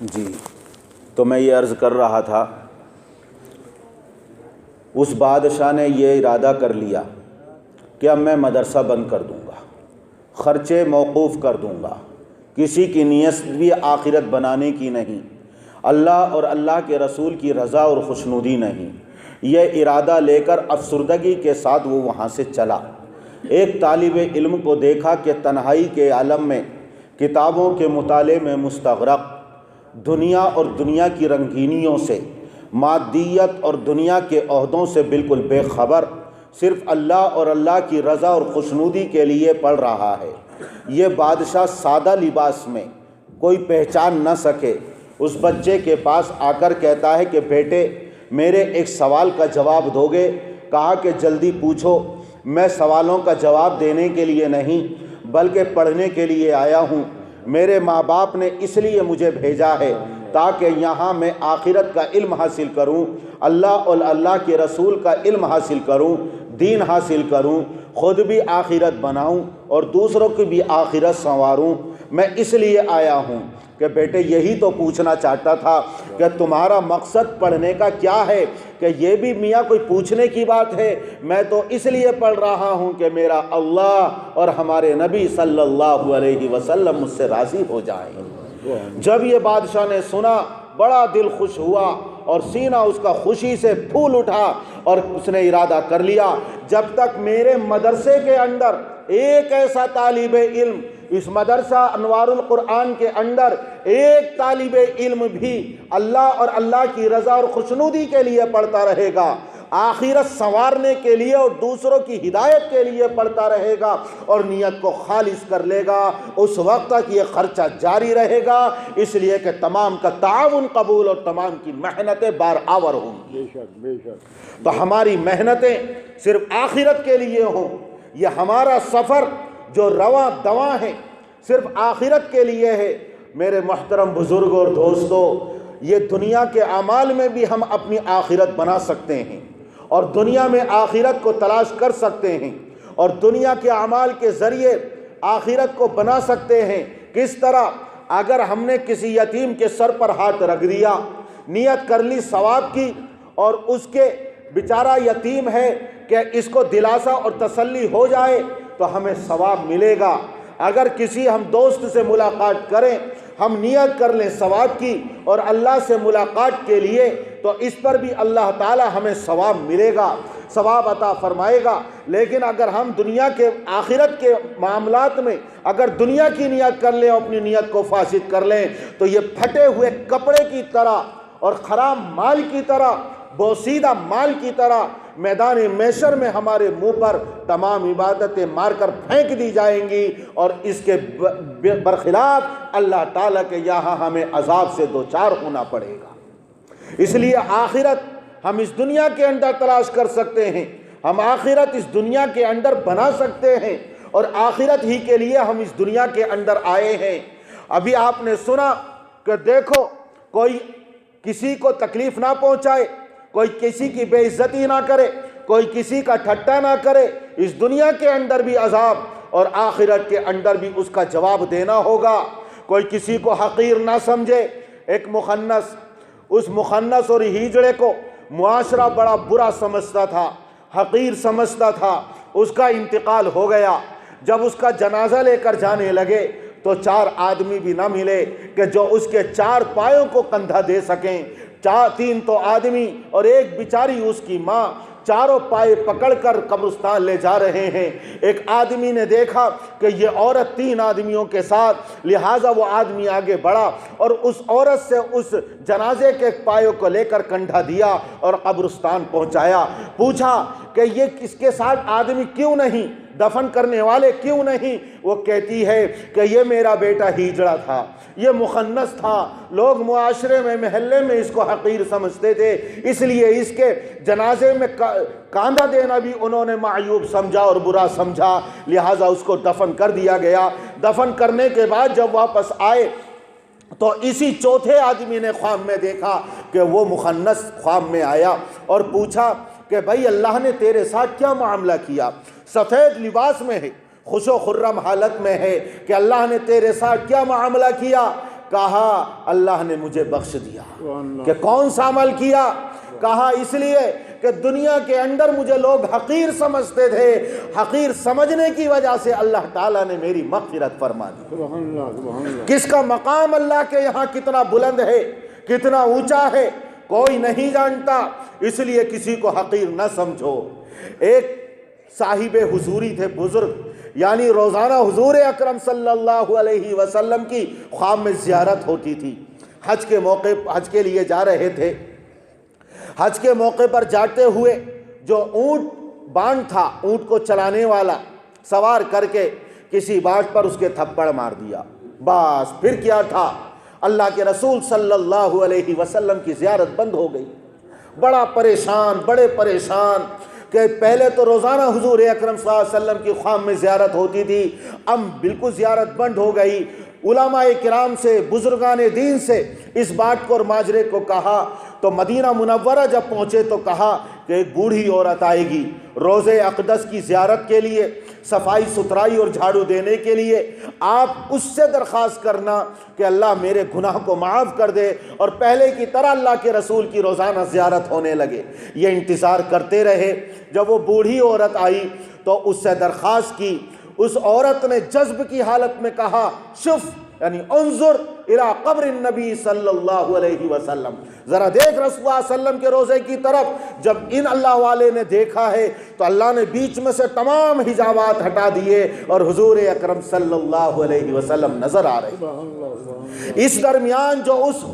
جی، تو میں یہ عرض کر رہا تھا، اس بادشاہ نے یہ ارادہ کر لیا کہ اب میں مدرسہ بند کر دوں گا، خرچے موقوف کر دوں گا، کسی کی نیت بھی آخرت بنانے کی نہیں، اللہ اور اللہ کے رسول کی رضا اور خوشنودی نہیں۔ یہ ارادہ لے کر افسردگی کے ساتھ وہ وہاں سے چلا۔ ایک طالب علم کو دیکھا کہ تنہائی کے عالم میں کتابوں کے مطالعے میں مستغرق، دنیا اور دنیا کی رنگینیوں سے، مادیت اور دنیا کے عہدوں سے بالکل بے خبر، صرف اللہ اور اللہ کی رضا اور خوشنودی کے لیے پڑھ رہا ہے۔ یہ بادشاہ سادہ لباس میں کوئی پہچان نہ سکے، اس بچے کے پاس آ کر کہتا ہے کہ بیٹے میرے ایک سوال کا جواب دو گے؟ کہا کہ جلدی پوچھو۔ میں سوالوں کا جواب دینے کے لیے نہیں بلکہ پڑھنے کے لیے آیا ہوں۔ میرے ماں باپ نے اس لیے مجھے بھیجا ہے تاکہ یہاں میں آخرت کا علم حاصل کروں، اللہ اور اللہ کے رسول کا علم حاصل کروں، دین حاصل کروں، خود بھی آخرت بناؤں اور دوسروں کی بھی آخرت سنواروں۔ میں اس لیے آیا ہوں کہ بیٹے یہی تو پوچھنا چاہتا تھا کہ تمہارا مقصد پڑھنے کا کیا ہے؟ کہ یہ بھی میاں کوئی پوچھنے کی بات ہے؟ میں تو اس لیے پڑھ رہا ہوں کہ میرا اللہ اور ہمارے نبی صلی اللہ علیہ وسلم مجھ سے راضی ہو جائیں۔ جب یہ بادشاہ نے سنا بڑا دل خوش ہوا اور سینہ اس کا خوشی سے پھول اٹھا اور اس نے ارادہ کر لیا جب تک میرے مدرسے کے اندر ایک ایسا طالب علم، اس مدرسہ انوار القرآن کے اندر ایک طالب علم بھی اللہ اور اللہ کی رضا اور خوشنودی کے لیے پڑھتا رہے گا، آخرت سنوارنے کے لیے اور دوسروں کی ہدایت کے لیے پڑھتا رہے گا اور نیت کو خالص کر لے گا، اس وقت تک یہ خرچہ جاری رہے گا، اس لیے کہ تمام کا تعاون قبول اور تمام کی محنتیں بارآور ہوں گی۔ بے شک تو ہماری محنتیں صرف آخرت کے لیے ہوں، یہ ہمارا سفر جو رواں دواں ہے صرف آخرت کے لیے ہے۔ میرے محترم بزرگوں اور دوستوں، یہ دنیا کے اعمال میں بھی ہم اپنی آخرت بنا سکتے ہیں اور دنیا میں آخرت کو تلاش کر سکتے ہیں اور دنیا کے اعمال کے ذریعے آخرت کو بنا سکتے ہیں۔ کس طرح؟ اگر ہم نے کسی یتیم کے سر پر ہاتھ رکھ دیا، نیت کر لی ثواب کی، اور اس کے بیچارہ یتیم ہے کہ اس کو دلاسا اور تسلی ہو جائے تو ہمیں ثواب ملے گا۔ اگر کسی ہم دوست سے ملاقات کریں، ہم نیت کر لیں ثواب کی اور اللہ سے ملاقات کے لیے، تو اس پر بھی اللہ تعالی ہمیں ثواب ملے گا، ثواب عطا فرمائے گا۔ لیکن اگر ہم دنیا کے آخرت کے معاملات میں اگر دنیا کی نیت کر لیں، اپنی نیت کو فاسد کر لیں، تو یہ پھٹے ہوئے کپڑے کی طرح اور خراب مال کی طرح، بوسیدہ مال کی طرح میدان محشر میں ہمارے منہ پر تمام عبادتیں مار کر پھینک دی جائیں گی، اور اس کے برخلاف اللہ تعالیٰ کے یہاں ہمیں عذاب سے دوچار ہونا پڑے گا۔ اس لیے آخرت ہم اس دنیا کے اندر تلاش کر سکتے ہیں، ہم آخرت اس دنیا کے اندر بنا سکتے ہیں، اور آخرت ہی کے لیے ہم اس دنیا کے اندر آئے ہیں۔ ابھی آپ نے سنا کہ دیکھو، کوئی کسی کو تکلیف نہ پہنچائے، کوئی کسی کی بے عزتی نہ کرے، کوئی کسی کا ٹھٹا نہ کرے، اس دنیا کے اندر بھی عذاب اور آخرت کے اندر بھی اس کا جواب دینا ہوگا۔ کوئی کسی کو حقیر نہ سمجھے۔ ایک مخنث، اس مخنث اور ہیجڑے کو معاشرہ بڑا برا سمجھتا تھا، حقیر سمجھتا تھا۔ اس کا انتقال ہو گیا۔ جب اس کا جنازہ لے کر جانے لگے تو 4 آدمی بھی نہ ملے کہ جو اس کے 4 پایوں کو کندھا دے سکیں۔ 3 تو آدمی اور ایک بیچاری اس کی ماں، چاروں پائے پکڑ کر قبرستان لے جا رہے ہیں۔ ایک آدمی نے دیکھا کہ یہ عورت 3 آدمیوں کے ساتھ، لہٰذا وہ آدمی آگے بڑھا اور اس عورت سے اس جنازے کے پایوں کو لے کر کندھا دیا اور قبرستان پہنچایا۔ پوچھا کہ یہ اس کے ساتھ آدمی کیوں نہیں، دفن کرنے والے کیوں نہیں؟ وہ کہتی ہے کہ یہ میرا بیٹا ہیجڑا تھا، یہ مخنث تھا، لوگ معاشرے میں محلے میں اس کو حقیر سمجھتے تھے، اس لیے اس کے جنازے میں کاندھا دینا بھی انہوں نے معیوب سمجھا اور برا سمجھا، لہٰذا اس کو دفن کر دیا گیا۔ دفن کرنے کے بعد جب واپس آئے تو اسی چوتھے آدمی نے خواب میں دیکھا کہ وہ مخنث خواب میں آیا اور پوچھا کہ بھائی اللہ نے تیرے ساتھ کیا معاملہ کیا؟ سفید لباس میں ہے، خوش و خرم حالت میں ہے، کہ اللہ نے تیرے ساتھ کیا معاملہ کیا؟ کہا اللہ نے مجھے بخش دیا۔ کہ کون سا عمل کیا؟ کہا اس لیے کہ دنیا کے اندر مجھے لوگ حقیر سمجھتے تھے، حقیر سمجھنے کی وجہ سے اللہ تعالیٰ نے میری مغفرت فرما دی۔ کس کا مقام اللہ کے یہاں کتنا بلند ہے، کتنا اونچا ہے، کوئی نہیں جانتا، اس لیے کسی کو حقیر نہ سمجھو۔ ایک صاحب حضوری تھے، بزرگ، یعنی روزانہ حضور اکرم صلی اللہ علیہ وسلم کی خواب میں زیارت ہوتی تھی۔ حج کے موقع حج کے لیے جا رہے تھے، حج کے موقع پر جاتے ہوئے جو اونٹ بانڈ تھا، اونٹ کو چلانے والا سوار کر کے کسی بانڈ پر اس کے تھپڑ مار دیا۔ بس پھر کیا تھا، اللہ کے رسول صلی اللہ علیہ وسلم کی زیارت بند ہو گئی۔ بڑا پریشان، بڑے پریشان کہ پہلے تو روزانہ حضور اکرم صلی اللہ علیہ وسلم کی خواب میں زیارت ہوتی تھی، اب بالکل زیارت بند ہو گئی۔ علماء کرام سے، بزرگان دین سے اس بات کو اور ماجرے کو کہا تو مدینہ منورہ جب پہنچے تو کہا کہ ایک بوڑھی عورت آئے گی روضہ اقدس کی زیارت کے لیے، صفائی ستھرائی اور جھاڑو دینے کے لیے، آپ اس سے درخواست کرنا کہ اللہ میرے گناہ کو معاف کر دے اور پہلے کی طرح اللہ کے رسول کی روزانہ زیارت ہونے لگے۔ یہ انتظار کرتے رہے۔ جب وہ بوڑھی عورت آئی تو اس سے درخواست کی۔ اس عورت نے جذب کی حالت میں کہا شف، یعنی انظر الی قبر النبی صلی اللہ علیہ وسلم، ذرا دیکھ رسول اللہ صلی اللہ علیہ وسلم کے روزے کی طرف۔ جب ان اللہ والے نے دیکھا ہے تو اللہ نے بیچ میں سے تمام حجابات ہٹا دیے اور حضور اکرم صلی اللہ علیہ وسلم نظر آ رہے۔ اس درمیان جو اس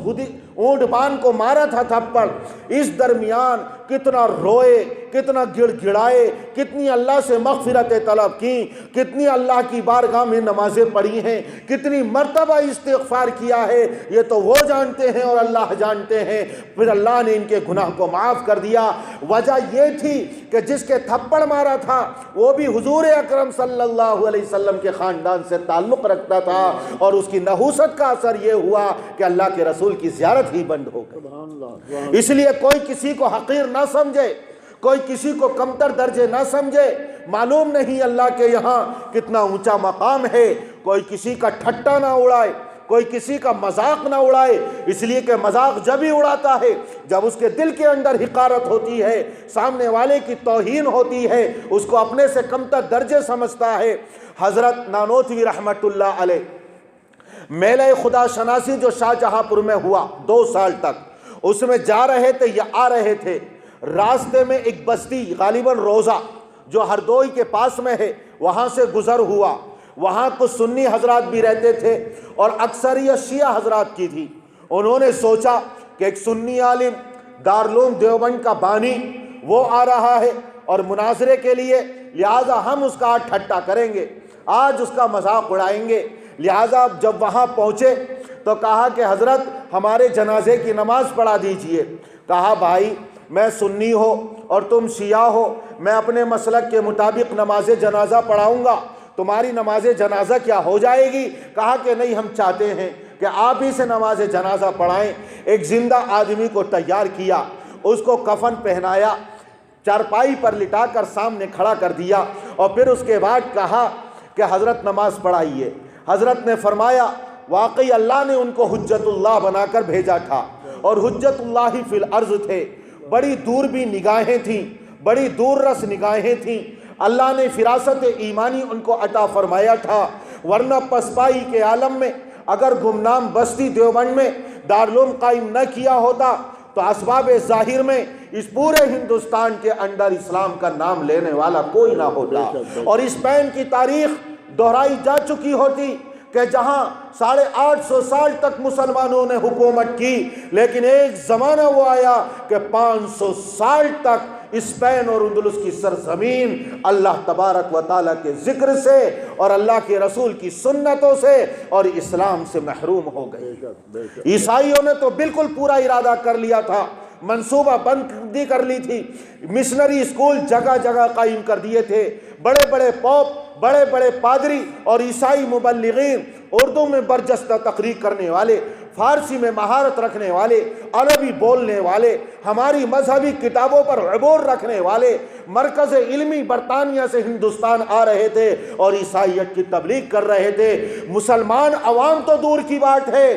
اونٹ بان کو مارا تھا تھپڑ، اس درمیان کتنا روئے، کتنا گڑ گڑائے، کتنی اللہ سے مغفرتیں طلب کی، کتنی اللہ کی بارگاہ میں نمازیں پڑھی ہیں، کتنی مرتبہ استغفار کیا ہے، یہ تو وہ جانتے ہیں اور اللہ جانتے ہیں۔ پھر اللہ نے ان کے گناہ کو معاف کر دیا۔ وجہ یہ تھی کہ جس کے تھپڑ مارا تھا وہ بھی حضور اکرم صلی اللہ علیہ وسلم کے خاندان سے تعلق رکھتا تھا، اور اس کی نحوست کا اثر یہ ہوا کہ اللہ کے رسول کی زیارت ہی بند ہو گئی۔ اس لیے کوئی کسی کو حقیر نہ سمجھے، کوئی کسی کو کمتر درجے نہ سمجھے۔ معلوم نہیں اللہ کے یہاں کتنا اونچا مقام ہے۔ کوئی کسی کا ٹھٹا نہ اڑائے، کوئی کسی کا مذاق نہ اڑائے، اس لیے کہ مذاق جب ہی اڑاتا ہے جب اس کے دل کے اندر حقارت ہوتی ہے، سامنے والے کی توہین ہوتی ہے، اس کو اپنے سے کمتر درجے سمجھتا ہے۔ حضرت نانوتوی رحمت اللہ علیہ میلہ خدا شناسی جو شاہجہاں پور میں ہوا 2 سال تک، اس میں جا رہے تھے یا آ رہے تھے، راستے میں ایک بستی غالباً روزہ جو ہردوئی کے پاس میں ہے وہاں سے گزر ہوا۔ وہاں کچھ سنی حضرات بھی رہتے تھے اور اکثریت شیعہ حضرات کی تھی۔ انہوں نے سوچا کہ ایک سنی عالم دارالعلوم دیوبند کا بانی وہ آ رہا ہے اور مناظرے کے لیے، لہٰذا ہم اس کا آج ٹھٹا کریں گے، آج اس کا مذاق اڑائیں گے۔ لہٰذا جب وہاں پہنچے تو کہا کہ حضرت ہمارے جنازے کی نماز پڑھا دیجئے۔ کہا بھائی میں سنی ہو اور تم شیعہ ہو، میں اپنے مسلک کے مطابق نماز جنازہ پڑھاؤں گا، تمہاری نماز جنازہ کیا ہو جائے گی؟ کہا کہ نہیں، ہم چاہتے ہیں کہ آپ ہی سے نماز جنازہ پڑھائیں۔ ایک زندہ آدمی کو تیار کیا، اس کو کفن پہنایا، چارپائی پر لٹا کر سامنے کھڑا کر دیا، اور پھر اس کے بعد کہا کہ حضرت نماز پڑھائیے۔ حضرت نے فرمایا واقعی اللہ نے ان کو حجت اللہ بنا کر بھیجا تھا، اور حجت اللہ فی الارض تھے، بڑی دور بھی نگاہیں تھیں، بڑی دور رس نگاہیں تھیں۔ اللہ نے فراست ایمانی ان کو عطا فرمایا تھا، ورنہ پسپائی کے عالم میں اگر گمنام بستی دیوبند میں دارالعلوم قائم نہ کیا ہوتا تو اسباب ظاہر میں اس پورے ہندوستان کے اندر اسلام کا نام لینے والا کوئی نہ ہوتا، اور اسپین کی تاریخ دہرائی جا چکی ہوتی کہ جہاں 850 سال تک مسلمانوں نے حکومت کی، لیکن ایک زمانہ وہ آیا کہ 500 سال تک اسپین اور اندلس کی سرزمین اللہ تبارک و تعالیٰ کے ذکر سے اور اللہ کے رسول کی سنتوں سے اور اسلام سے محروم ہو گئے۔ عیسائیوں نے تو بالکل پورا ارادہ کر لیا تھا، منصوبہ بندی کر لی تھی، مشنری اسکول جگہ جگہ قائم کر دیے تھے، بڑے بڑے پوپ، بڑے بڑے پادری اور عیسائی مبلغین، اردو میں برجستہ تقریر کرنے والے، فارسی میں مہارت رکھنے والے، عربی بولنے والے، ہماری مذہبی کتابوں پر عبور رکھنے والے، مرکز علمی برطانیہ سے ہندوستان آ رہے تھے اور عیسائیت کی تبلیغ کر رہے تھے۔ مسلمان عوام تو دور کی بات ہے،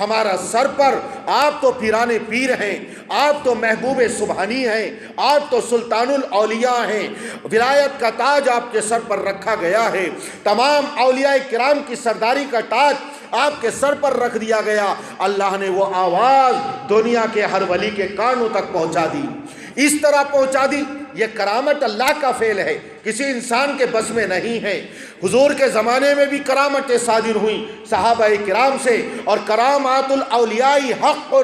ہمارا سر پر آپ تو پیران پیر ہیں، آپ تو محبوب سبحانی ہیں، آپ تو سلطان الاولیاء ہیں، ولایت کا تاج آپ کے سر پر رکھا گیا ہے، تمام اولیاء کرام کی سرداری کا تاج آپ کے سر پر رکھ دیا گیا۔ اللہ نے وہ آواز دنیا کے ہر ولی کے کانوں تک پہنچا دی، اس طرح پہنچا دی۔ یہ کرامت اللہ کا فعل ہے، کسی انسان کے بس میں نہیں ہے۔ حضور کے زمانے میں بھی کرامتیں صادر ہوئیں صحابہ کرام سے، اور کرامات الاولیاء حق،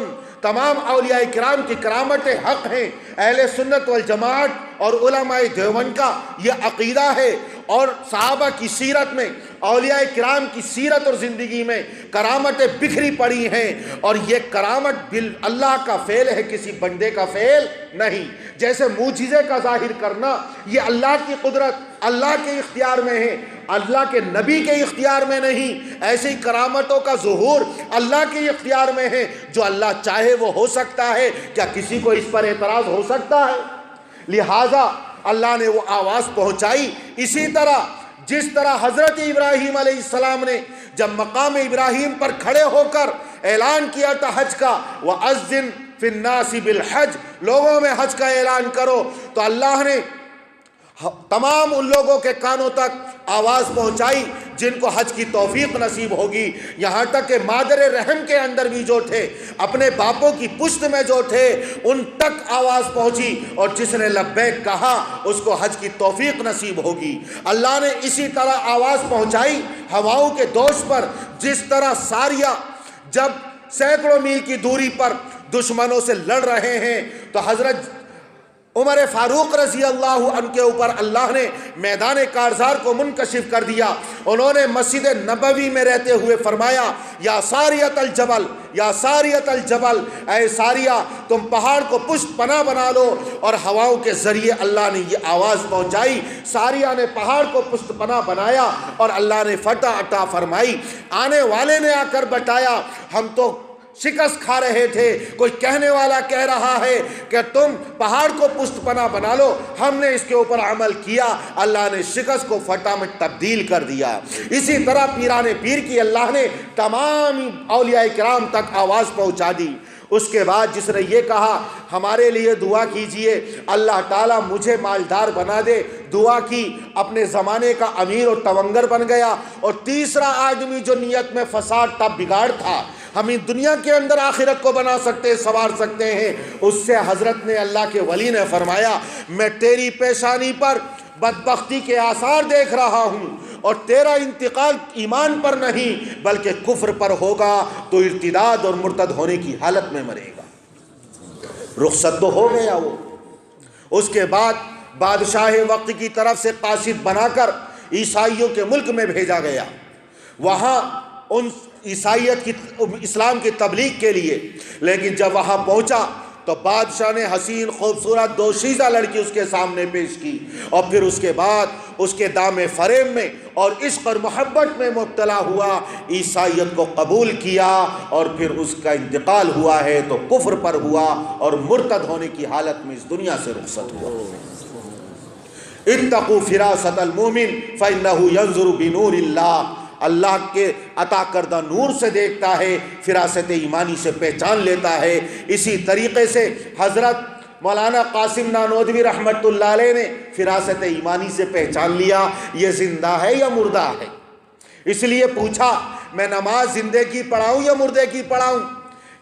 تمام اولیاء کرام کی کرامتیں حق ہیں۔ اہل سنت والجماعت اور علماء دیوبند کا یہ عقیدہ ہے، اور صحابہ کی سیرت میں، اولیاء کرام کی سیرت اور زندگی میں کرامتیں بکھری پڑی ہیں، اور یہ کرامت اللہ کا فعل ہے، کسی بندے کا فعل نہیں۔ جیسے معجزے کا ظاہر کرنا یہ اللہ کی قدرت، اللہ کے اختیار میں ہے، اللہ کے نبی کے اختیار میں نہیں، ایسی کرامتوں کا ظہور اللہ کے اختیار میں ہے۔ جو اللہ چاہے وہ ہو سکتا ہے، کیا کسی کو اس پر اعتراض ہو سکتا ہے؟ لہٰذا اللہ نے وہ آواز پہنچائی۔ اسی طرح جس طرح حضرت ابراہیم علیہ السلام نے جب مقام ابراہیم پر کھڑے ہو کر اعلان کیا تھا حج کا، وَأَذِّن فِي النَّاسِ بِالْحَجِّ، لوگوں میں حج کا اعلان کرو، تو اللہ نے تمام ان لوگوں کے کانوں تک آواز پہنچائی جن کو حج کی توفیق نصیب ہوگی، یہاں تک کہ مادر رحم کے اندر بھی جو تھے، اپنے باپوں کی پشت میں جو تھے، ان تک آواز پہنچی، اور جس نے لبیک کہا اس کو حج کی توفیق نصیب ہوگی۔ اللہ نے اسی طرح آواز پہنچائی ہواؤں کے دوش پر، جس طرح ساریہ جب سینکڑوں میل کی دوری پر دشمنوں سے لڑ رہے ہیں، تو حضرت عمر فاروق رضی اللہ عنہ کے اوپر اللہ نے میدان کارزار کو منکشف کر دیا۔ انہوں نے مسجد نبوی میں رہتے ہوئے فرمایا، یا ساریۃ الجبل، یا ساریۃ الجبل، اے ساریہ تم پہاڑ کو پشت پناہ بنا لو، اور ہواؤں کے ذریعے اللہ نے یہ آواز پہنچائی، ساریہ نے پہاڑ کو پشت پناہ بنایا، اور اللہ نے فتح عطا فرمائی۔ آنے والے نے آ کر بتایا، ہم تو شکست کھا رہے تھے، کوئی کہنے والا کہہ رہا ہے کہ تم پہاڑ کو پشت پناہ بنا لو، ہم نے اس کے اوپر عمل کیا، اللہ نے شکست کو فتح میں تبدیل کر دیا۔ اسی طرح پیران پیر کی اللہ نے تمام اولیاء کرام تک آواز پہنچا دی۔ اس کے بعد جس نے یہ کہا ہمارے لیے دعا کیجئے، اللہ تعالیٰ مجھے مالدار بنا دے، دعا کی، اپنے زمانے کا امیر اور تونگر بن گیا۔ اور تیسرا آدمی جو نیت میں فساد تھا، بگاڑ تھا، ہم اس دنیا کے اندر آخرت کو بنا سکتے، سنوار سکتے ہیں، اس سے حضرت نے، اللہ کے ولی نے فرمایا، میں تیری پیشانی پر بدبختی کے آثار دیکھ رہا ہوں، اور تیرا انتقال ایمان پر نہیں بلکہ کفر پر ہوگا، تو ارتداد اور مرتد ہونے کی حالت میں مرے گا۔ رخصت تو ہو گیا وہ۔ اس کے بعد بادشاہ وقت کی طرف سے قاصد بنا کر عیسائیوں کے ملک میں بھیجا گیا، وہاں ان عیسائیت کی، اسلام کی تبلیغ کے لیے۔ لیکن جب وہاں پہنچا تو بادشاہ نے حسین خوبصورت دوشیزہ لڑکی اس کے سامنے پیش کی، اور پھر اس کے بعد اس کے دام فریب میں اور عشق اور محبت میں مبتلا ہوا، عیسائیت کو قبول کیا، اور پھر اس کا انتقال ہوا ہے تو کفر پر ہوا، اور مرتد ہونے کی حالت میں اس دنیا سے رخصت ہوا۔ اتقوا فراست المومن فإنہ ینظر بنور اللہ، اللہ کے عطا کردہ نور سے دیکھتا ہے، فراست ایمانی سے پہچان لیتا ہے۔ اسی طریقے سے حضرت مولانا قاسم نانوتوی رحمت اللہ علیہ نے فراست ایمانی سے پہچان لیا یہ زندہ ہے یا مردہ ہے۔ اس لیے پوچھا، میں نماز زندے کی پڑھاؤں یا مردے کی پڑھاؤں؟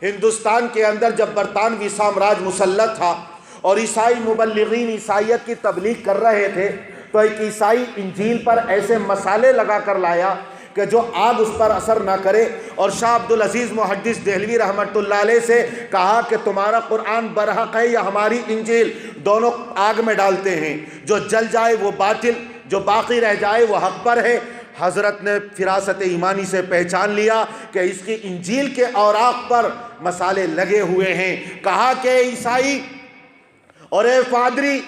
ہندوستان کے اندر جب برطانوی سامراج مسلط تھا اور عیسائی مبلغین عیسائیت کی تبلیغ کر رہے تھے، تو ایک عیسائی انجیل پر ایسے مسالے لگا کر لایا کہ جو آگ اس پر اثر نہ کرے، اور شاہ عبدالعزیز محدث دہلوی رحمت اللہ علیہ سے کہا کہ تمہارا قرآن برحق ہے یا ہماری انجیل، دونوں آگ میں ڈالتے ہیں، جو جل جائے وہ باطل، جو باقی رہ جائے وہ حق پر ہے۔ حضرت نے فراست ایمانی سے پہچان لیا کہ اس کی انجیل کے اوراق پر مسالے لگے ہوئے ہیں۔ کہا کہ عیسائی اور اے پادری،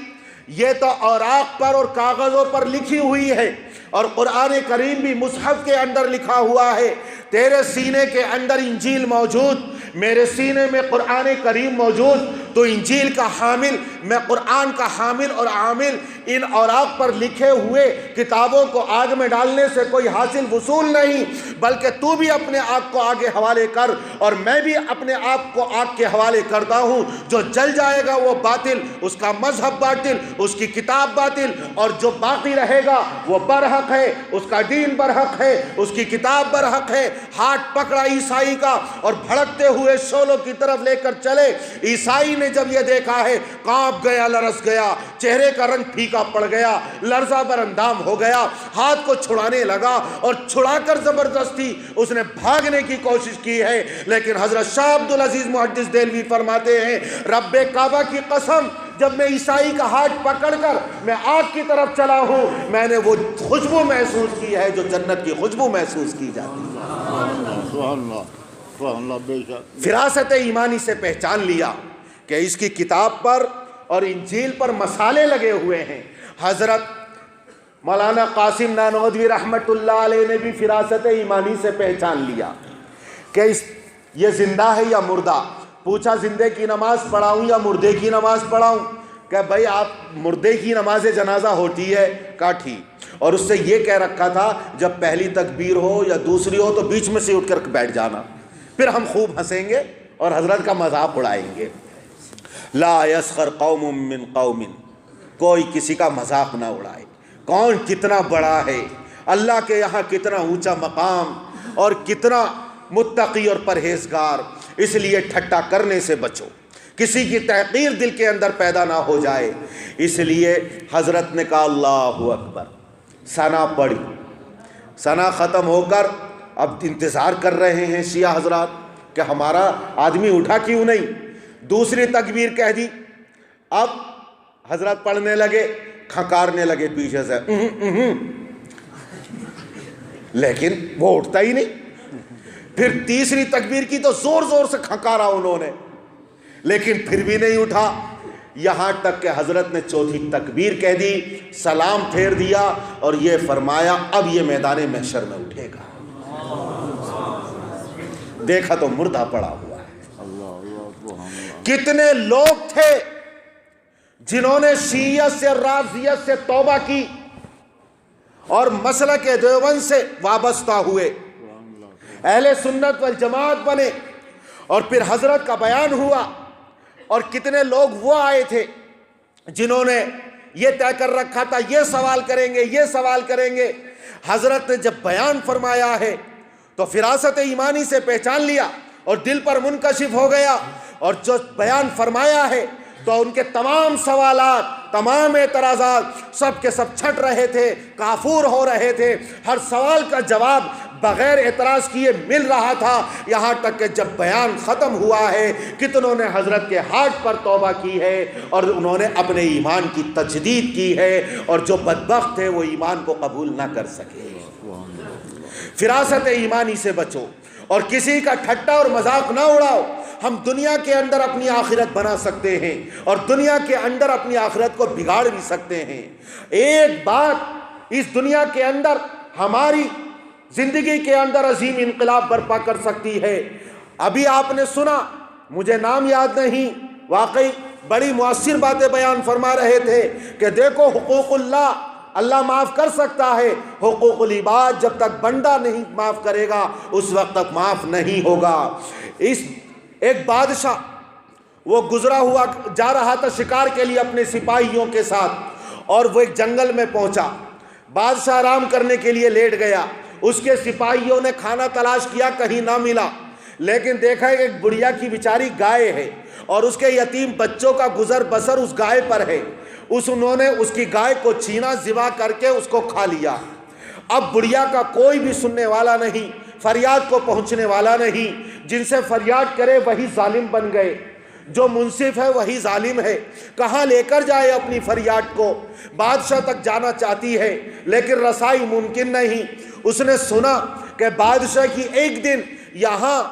یہ تو اوراق پر اور کاغذوں پر لکھی ہوئی ہے، اور قرآن کریم بھی مصحف کے اندر لکھا ہوا ہے، تیرے سینے کے اندر انجیل موجود، میرے سینے میں قرآن کریم موجود، تو انجیل کا حامل، میں قرآن کا حامل اور عامل، ان اوراق پر لکھے ہوئے کتابوں کو آگ میں ڈالنے سے کوئی حاصل وصول نہیں، بلکہ تو بھی اپنے آپ کو آگے حوالے کر اور میں بھی اپنے آپ کو آگ کے حوالے کرتا ہوں۔ جو جل جائے گا وہ باطل، اس کا مذہب باطل، اس کی کتاب باطل، اور جو باقی رہے گا وہ برحق ہے، اس کا دین برحق ہے، اس کی کتاب برحق ہے۔ ہاتھ پکڑا عیسائی کا اور بھڑکتے ہوئے شعلوں کی طرف لے کر چلے۔ عیسائی نے جب یہ دیکھا ہے کانپ گیا، لرز گیا، چہرے کا رنگ پھیکا پڑ گیا، لرزہ بر اندام ہو گیا، ہاتھ کو چھڑانے لگا اور چھڑا کر زبردستی اس نے بھاگنے کی کوشش کی ہے۔ لیکن حضرت شاہ عبدالعزیز محدث دہلوی فرماتے ہیں رب کعبہ کی قسم، جب میں عیسائی کا ہاتھ پکڑ کر میں آگ کی طرف چلا ہوں، میں نے وہ خوشبو محسوس کی ہے جو جنت کی خوشبو محسوس کی جاتی ہے۔ فراست ایمانی سے پہچان لیا کہ اس کی کتاب پر اور انجیل پر مسالے لگے ہوئے ہیں۔ حضرت مولانا قاسم نانوتوی رحمت اللہ علیہ نے بھی فراست ایمانی سے پہچان لیا کہ یہ زندہ ہے یا مردہ۔ پوچھا زندے کی نماز پڑھاؤں یا مردے کی نماز پڑھاؤں؟ کہ بھائی آپ مردے کی نماز جنازہ ہوتی ہے؟ کہا ٹھیک۔ اور اس سے یہ کہہ رکھا تھا جب پہلی تکبیر ہو یا دوسری ہو تو بیچ میں سے اٹھ کر بیٹھ جانا، پھر ہم خوب ہنسیں گے اور حضرت کا مذاق اڑائیں گے۔ لا یسخر قوم من قوم، کوئی کسی کا مذاق نہ اڑائے۔ کون کتنا بڑا ہے، اللہ کے یہاں کتنا اونچا مقام اور کتنا متقی اور پرہیزگار، اس لیے ٹھٹا کرنے سے بچو، کسی کی تحقیر دل کے اندر پیدا نہ ہو جائے۔ اس لیے حضرت نے کہا اللہ اکبر، ثنا پڑھی، ثنا ختم ہو کر اب انتظار کر رہے ہیں شیعہ حضرات کہ ہمارا آدمی اٹھا کیوں نہیں۔ دوسری تکبیر کہہ دی، اب حضرت پڑھنے لگے، کھنکارنے لگے پیچھے سے، لیکن وہ اٹھتا ہی نہیں۔ پھر تیسری تکبیر کی تو زور زور سے کھنکارا انہوں نے، لیکن پھر بھی نہیں اٹھا، یہاں تک کہ حضرت نے چوتھی تکبیر کہہ دی، سلام پھیر دیا اور یہ فرمایا اب یہ میدان محشر میں اٹھے گا۔ دیکھا تو مردہ پڑا ہوا ہے۔ کتنے لوگ تھے جنہوں نے شیعیت سے، رافضیت سے توبہ کی اور مسلک دیوبند سے وابستہ ہوئے، اہل سنت والجماعت بنے، اور پھر حضرت کا بیان ہوا۔ اور کتنے لوگ وہ آئے تھے جنہوں نے یہ طے کر رکھا تھا یہ سوال کریں گے، یہ سوال کریں گے۔ حضرت نے جب بیان فرمایا ہے تو فراست ایمانی سے پہچان لیا اور دل پر منکشف ہو گیا، اور جو بیان فرمایا ہے تو ان کے تمام سوالات، تمام اعتراضات سب کے سب چھٹ رہے تھے، کافور ہو رہے تھے۔ ہر سوال کا جواب بغیر اعتراض کیے مل رہا تھا، یہاں تک کہ جب بیان ختم ہوا ہے کتنوں نے حضرت کے ہاتھ پر توبہ کی ہے اور انہوں نے اپنے ایمان کی تجدید کی ہے، اور جو بدبخت تھے وہ ایمان کو قبول نہ کر سکے۔ فراست ایمانی سے بچو اور کسی کا ٹھٹا اور مذاق نہ اڑاؤ۔ ہم دنیا کے اندر اپنی آخرت بنا سکتے ہیں اور دنیا کے اندر اپنی آخرت کو بگاڑ بھی سکتے ہیں۔ ایک بات اس دنیا کے اندر ہماری زندگی کے اندر عظیم انقلاب برپا کر سکتی ہے۔ ابھی آپ نے سنا، مجھے نام یاد نہیں، واقعی بڑی مؤثر باتیں بیان فرما رہے تھے کہ دیکھو حقوق اللہ معاف کر سکتا ہے، حقوق العباد جب تک بندہ نہیں معاف کرے گا اس وقت تک معاف نہیں ہوگا۔ ایک بادشاہ وہ گزرا ہوا جا رہا تھا شکار کے لیے اپنے سپاہیوں کے ساتھ، اور وہ ایک جنگل میں پہنچا۔ بادشاہ آرام کرنے کے لیے لیٹ گیا، اس کے سپاہیوں نے کھانا تلاش کیا، کہیں نہ ملا، لیکن دیکھا ایک بڑھیا کی بیچاری گائے ہے اور اس کے یتیم بچوں کا گزر بسر اس گائے پر ہے۔ انہوں نے اس کی گائے کو چھینا، ذبح کر کے اس کو کھا لیا۔ اب بڑھیا کا کوئی بھی سننے والا نہیں، فریاد کو پہنچنے والا نہیں، جن سے فریاد کرے وہی ظالم بن گئے، جو منصف ہے وہی ظالم ہے۔ کہاں لے کر جائے اپنی فریاد کو؟ بادشاہ تک جانا چاہتی ہے لیکن رسائی ممکن نہیں۔ اس نے سنا کہ بادشاہ کی ایک دن یہاں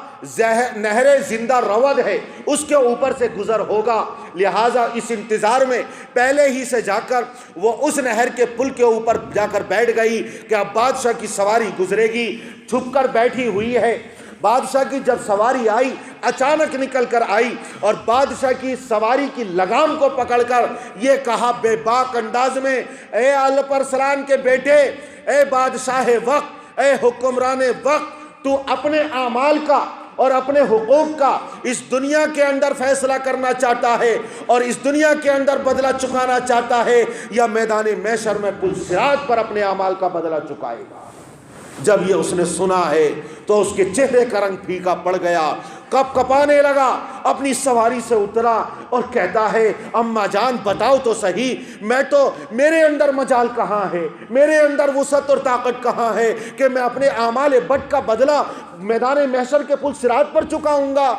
نہر زندہ رود ہے، اس کے اوپر سے گزر ہوگا، لہٰذا اس انتظار میں پہلے ہی سے جا کر وہ اس نہر کے پل کے اوپر جا کر بیٹھ گئی کہ اب بادشاہ کی سواری گزرے گی۔ چھپ کر بیٹھی ہوئی ہے، بادشاہ کی جب سواری آئی اچانک نکل کر آئی اور بادشاہ کی سواری کی لگام کو پکڑ کر یہ کہا بے باک انداز میں، اے الپ ارسلان کے بیٹے، اے بادشاہ وقت، اے حکمران وقت، تو اپنے اعمال کا اور اپنے حقوق کا اس دنیا کے اندر فیصلہ کرنا چاہتا ہے اور اس دنیا کے اندر بدلہ چکانا چاہتا ہے، یا میدان محشر میں پل صراط پر اپنے اعمال کا بدلہ چکائے گا؟ جب یہ اس نے سنا ہے تو اس کے چہرے کا رنگ پھیکا پڑ گیا، کپ کپانے لگا، اپنی سواری سے اترا اور کہتا ہے اماں جان بتاؤ تو صحیح، میرے اندر مجال کہاں ہے، میرے اندر وسعت اور طاقت کہاں ہے کہ میں اپنے اعمال بد کا بدلہ میدان محشر کے پل صراط پر چکاؤں گا؟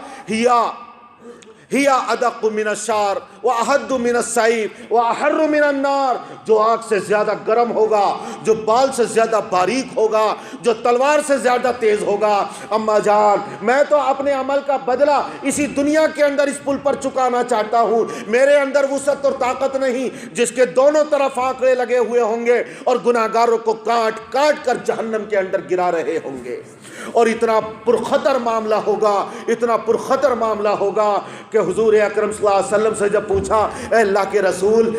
ہی ادق من الشعر واحد من السیف واحر من النار، جو آگ سے زیادہ گرم ہوگا، جو بال سے زیادہ باریک ہوگا، جو تلوار سے زیادہ تیز ہوگا۔ اماں جان میں تو اپنے عمل کا بدلہ اسی دنیا کے اندر اس پل پر چکانا چاہتا ہوں، میرے اندر وسعت اور طاقت نہیں جس کے دونوں طرف آنکڑے لگے ہوئے ہوں گے اور گناہگاروں کو کاٹ کاٹ کر جہنم کے اندر گرا رہے ہوں گے۔ اور اتنا پرخطر معاملہ ہوگا، اتنا پرخطر معاملہ ہوگا کہ حضور اکرم صلی اللہ علیہ وسلم سے جب پوچھا اے اللہ کے رسول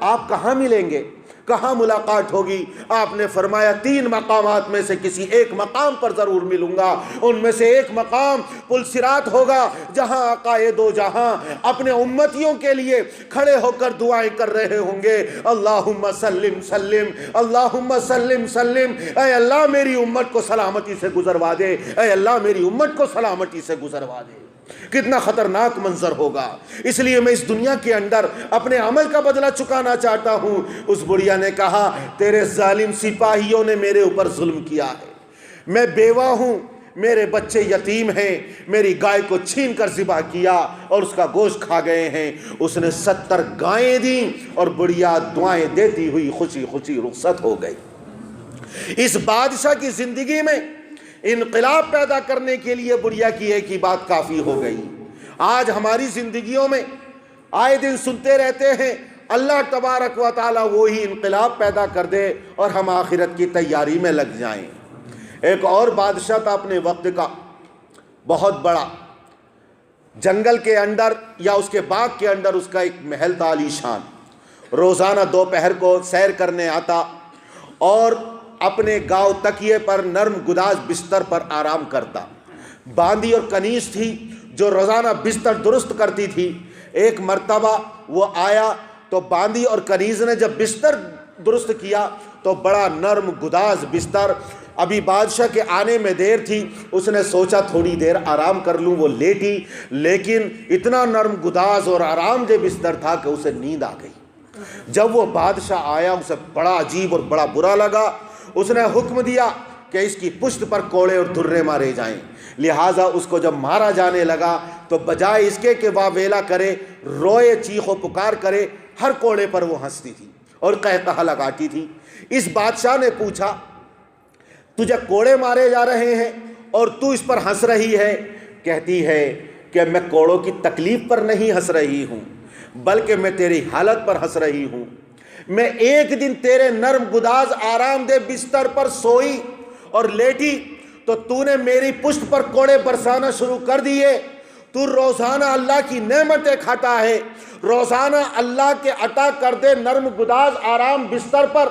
آپ کہاں ملیں گے، کہاں ملاقات ہوگی؟ آپ نے فرمایا 3 مقامات میں سے کسی ایک مقام پر ضرور ملوں گا۔ ان میں سے ایک مقام پل صراط ہوگا جہاں آقا دو جہاں اپنے امتیوں کے لیے کھڑے ہو کر دعائیں کر رہے ہوں گے، اللہم سلم سلم، اللہم سلم سلم، اے اللہ میری امت کو سلامتی سے گزروا دے، اے اللہ میری امت کو سلامتی سے گزروا دے۔ کتنا خطرناک منظر ہوگا۔ اس لیے میں اس دنیا کے اندر اپنے عمل کا بدلہ چکانا چاہتا ہوں۔ اس بڑھیا نے کہا تیرے ظالم سپاہیوں نے میرے اوپر ظلم کیا ہے، میں بیوہ ہوں، میرے بچے یتیم ہیں، میری گائے کو چھین کر ذبح کیا اور اس کا گوشت کھا گئے ہیں۔ اس نے 70 گائیں دیں اور بڑھیا دعائیں دیتی ہوئی خوشی خوشی رخصت ہو گئی۔ اس بادشاہ کی زندگی میں انقلاب پیدا کرنے کے لیے بڑھیا کی ایک ہی بات کافی ہو گئی۔ آج ہماری زندگیوں میں آئے دن سنتے رہتے ہیں اللہ تبارک و تعالی وہی انقلاب پیدا کر دے اور ہم آخرت کی تیاری میں لگ جائیں۔ ایک اور بادشاہ تھا اپنے وقت کا، بہت بڑا، جنگل کے اندر یا اس کے باغ کے اندر اس کا ایک محل تھا عالی شان۔ روزانہ دوپہر کو سیر کرنے آتا اور اپنے گاؤں تکیے پر نرم گداز بستر پر آرام کرتا۔ باندی اور کنیز تھی جو روزانہ بستر درست کرتی تھی۔ ایک مرتبہ وہ آیا تو باندی اور کنیز نے جب بستر درست کیا تو بڑا نرم گداز بستر، ابھی بادشاہ کے آنے میں دیر تھی، اس نے سوچا تھوڑی دیر آرام کر لوں، وہ لیٹی، لیکن اتنا نرم گداز اور آرام دہ بستر تھا کہ اسے نیند آ گئی۔ جب وہ بادشاہ آیا اسے بڑا عجیب اور بڑا برا لگا، اس نے حکم دیا کہ اس کی پشت پر کوڑے اور دھرے مارے جائیں۔ لہٰذا اس کو جب مارا جانے لگا تو بجائے اس کے کہ واویلا کرے، روئے، چیخ و پکار کرے، ہر کوڑے پر وہ ہنستی تھی اور قہقہہ لگاتی تھی۔ اس بادشاہ نے پوچھا تجھے کوڑے مارے جا رہے ہیں اور تو اس پر ہنس رہی ہے؟ کہتی ہے کہ میں کوڑوں کی تکلیف پر نہیں ہنس رہی ہوں بلکہ میں تیری حالت پر ہنس رہی ہوں۔ میں ایک دن تیرے نرم گداز آرام دہ بستر پر سوئی اور لیٹی تو نے میری پشت پر کوڑے برسانا شروع کر دیے۔ تو روزانہ اللہ کی نعمتیں کھاتا ہے، روزانہ اللہ کے عطا کردے نرم گداز آرام بستر پر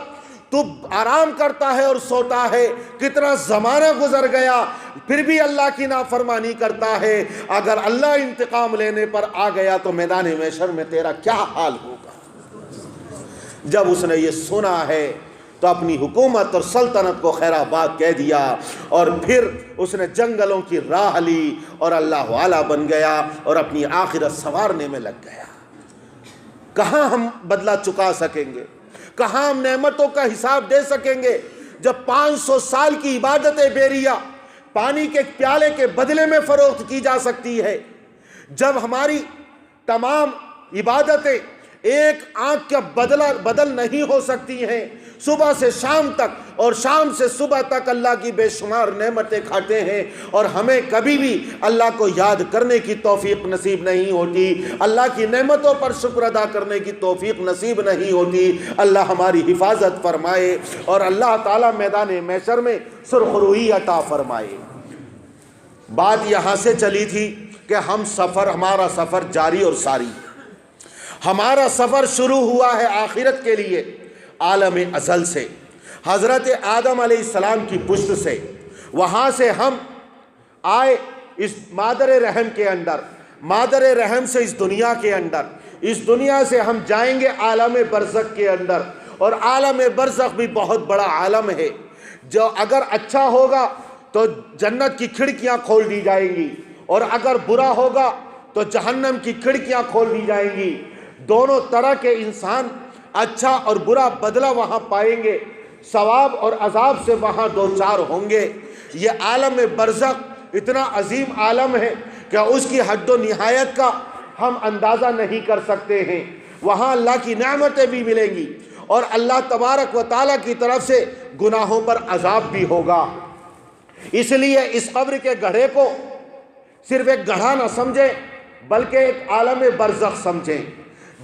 تو آرام کرتا ہے اور سوتا ہے۔ کتنا زمانہ گزر گیا پھر بھی اللہ کی نافرمانی کرتا ہے۔ اگر اللہ انتقام لینے پر آ گیا تو میدان محشر میں تیرا کیا حال ہوگا؟ جب اس نے یہ سنا ہے تو اپنی حکومت اور سلطنت کو خیر آباد کہہ دیا اور پھر اس نے جنگلوں کی راہ لی اور اللہ والا بن گیا اور اپنی آخرت سنوارنے میں لگ گیا۔ کہاں ہم بدلہ چکا سکیں گے؟ کہاں ہم نعمتوں کا حساب دے سکیں گے جب 500 سال کی عبادت بیریہ پانی کے پیالے کے بدلے میں فروخت کی جا سکتی ہے، جب ہماری تمام عبادتیں ایک آنکھ کا بدل نہیں ہو سکتی ہیں؟ صبح سے شام تک اور شام سے صبح تک اللہ کی بے شمار نعمتیں کھاتے ہیں اور ہمیں کبھی بھی اللہ کو یاد کرنے کی توفیق نصیب نہیں ہوتی، اللہ کی نعمتوں پر شکر ادا کرنے کی توفیق نصیب نہیں ہوتی۔ اللہ ہماری حفاظت فرمائے اور اللہ تعالیٰ میدان محشر میں سرخروئی عطا فرمائے۔ بات یہاں سے چلی تھی کہ ہمارا سفر جاری اور ساری، ہمارا سفر شروع ہوا ہے آخرت کے لیے عالم ازل سے، حضرت آدم علیہ السلام کی پشت سے، وہاں سے ہم آئے اس مادر رحم کے اندر، مادر رحم سے اس دنیا کے اندر، اس دنیا سے ہم جائیں گے عالم برزخ کے اندر، اور عالم برزخ بھی بہت بڑا عالم ہے، جو اگر اچھا ہوگا تو جنت کی کھڑکیاں کھول دی جائیں گی، اور اگر برا ہوگا تو جہنم کی کھڑکیاں کھول دی جائیں گی۔ دونوں طرح کے انسان اچھا اور برا بدلہ وہاں پائیں گے، ثواب اور عذاب سے وہاں دو چار ہوں گے۔ یہ عالم برزخ اتنا عظیم عالم ہے کہ اس کی حد و نہایت کا ہم اندازہ نہیں کر سکتے ہیں۔ وہاں اللہ کی نعمتیں بھی ملیں گی، اور اللہ تبارک و تعالیٰ کی طرف سے گناہوں پر عذاب بھی ہوگا۔ اس لیے اس قبر کے گڑھے کو صرف ایک گڑھا نہ سمجھیں، بلکہ ایک عالم برزخ سمجھیں،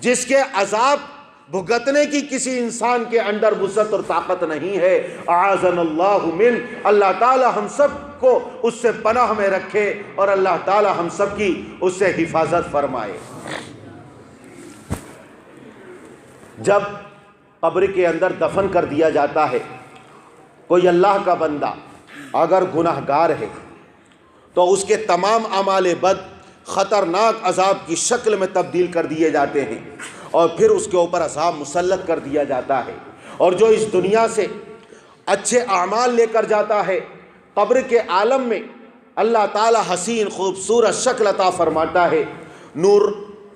جس کے عذاب بھگتنے کی کسی انسان کے اندر وسعت اور طاقت نہیں ہے۔ اعاذنا اللہ من، اللہ تعالی ہم سب کو اس سے پناہ میں رکھے، اور اللہ تعالی ہم سب کی اس سے حفاظت فرمائے۔ جب قبر کے اندر دفن کر دیا جاتا ہے کوئی اللہ کا بندہ اگر گناہگار ہے تو اس کے تمام اعمال بد خطرناک عذاب کی شکل میں تبدیل کر دیے جاتے ہیں، اور پھر اس کے اوپر عذاب مسلط کر دیا جاتا ہے۔ اور جو اس دنیا سے اچھے اعمال لے کر جاتا ہے، قبر کے عالم میں اللہ تعالی حسین خوبصورت شکل عطا فرماتا ہے، نور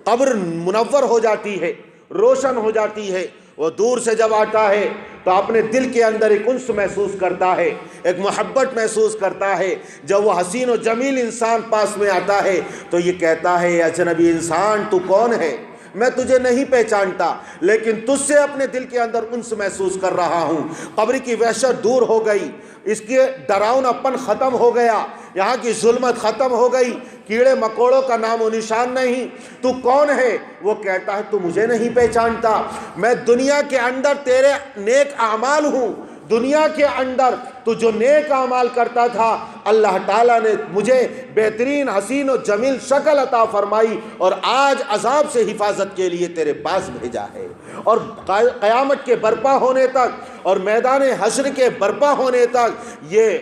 قبر منور ہو جاتی ہے، روشن ہو جاتی ہے۔ وہ دور سے جب آتا ہے تو اپنے دل کے اندر ایک انس محسوس کرتا ہے، ایک محبت محسوس کرتا ہے۔ جب وہ حسین و جمیل انسان پاس میں آتا ہے تو یہ کہتا ہے، اجنبی انسان تو کون ہے؟ میں تجھے نہیں پہچانتا، لیکن تجھ سے اپنے دل کے اندر انس محسوس کر رہا ہوں۔ قبر کی وحشت دور ہو گئی، اس کے ڈراؤنا پن ختم ہو گیا، یہاں کی ظلمت ختم ہو گئی، کیڑے مکوڑوں کا نام و نشان نہیں۔ تو کون ہے؟ وہ کہتا ہے تو مجھے نہیں پہچانتا، میں دنیا کے اندر تیرے نیک اعمال ہوں، دنیا کے اندر تو جو نیک اعمال کرتا تھا اللہ تعالیٰ نے مجھے بہترین حسین و جمیل شکل عطا فرمائی، اور آج عذاب سے حفاظت کے لیے تیرے پاس بھیجا ہے۔ اور قیامت کے برپا ہونے تک اور میدان حشر کے برپا ہونے تک یہ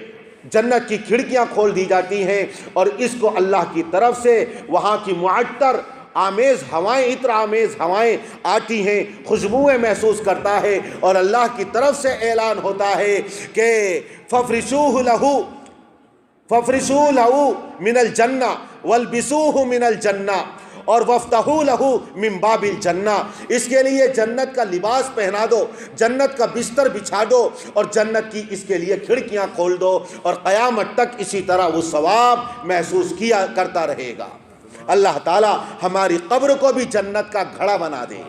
جنت کی کھڑکیاں کھول دی جاتی ہیں، اور اس کو اللہ کی طرف سے وہاں کی معطر آمیز ہوائیں، عطر آمیز ہوائیں آتی ہیں، خوشبوئیں محسوس کرتا ہے، اور اللہ کی طرف سے اعلان ہوتا ہے کہ فَفْرِشُوهُ لَهُ مِنَ الْجَنَّةِ وَالْبِسُوهُ مِنَ الْجَنَّةِ اور وَافْتَحُوا لَهُ مِنْ بَابِ الْجَنَّةِ، اس کے لیے جنت کا لباس پہنا دو، جنت کا بستر بچھا دو، اور جنت کی اس کے لیے کھڑکیاں کھول دو، اور قیامت تک اسی طرح وہ ثواب محسوس کیا کرتا رہے گا۔ اللہ تعالی ہماری قبر کو بھی جنت کا گھڑا بنا دے،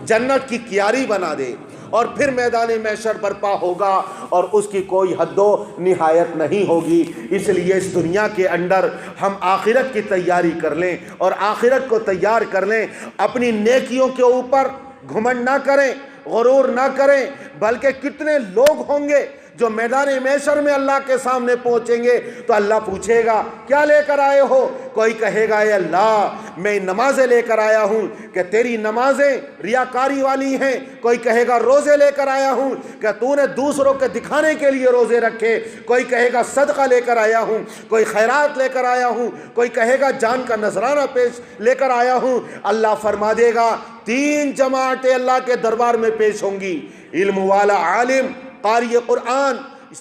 جنت کی کیاری بنا دے، اور پھر میدان محشر برپا ہوگا اور اس کی کوئی حد و نہایت نہیں ہوگی۔ اس لیے اس دنیا کے اندر ہم آخرت کی تیاری کر لیں، اور آخرت کو تیار کر لیں، اپنی نیکیوں کے اوپر گھمنڈ نہ کریں، غرور نہ کریں، بلکہ کتنے لوگ ہوں گے جو میدان محشر میں اللہ کے سامنے پہنچیں گے تو اللہ پوچھے گا کیا لے کر آئے ہو؟ کوئی کہے گا اے اللہ میں نمازیں لے کر آیا ہوں، کہ تیری نمازیں ریاکاری والی ہیں۔ کوئی کہے گا روزے لے کر آیا ہوں، کہ تو نے دوسروں کے دکھانے کے لیے روزے رکھے۔ کوئی کہے گا صدقہ لے کر آیا ہوں، کوئی خیرات لے کر آیا ہوں، کوئی کہے گا جان کا نذرانہ پیش لے کر آیا ہوں۔ اللہ فرما دے گا تین جماعتیں اللہ کے دربار میں پیش ہوں گی، علم والا عالم، قاری قرآن،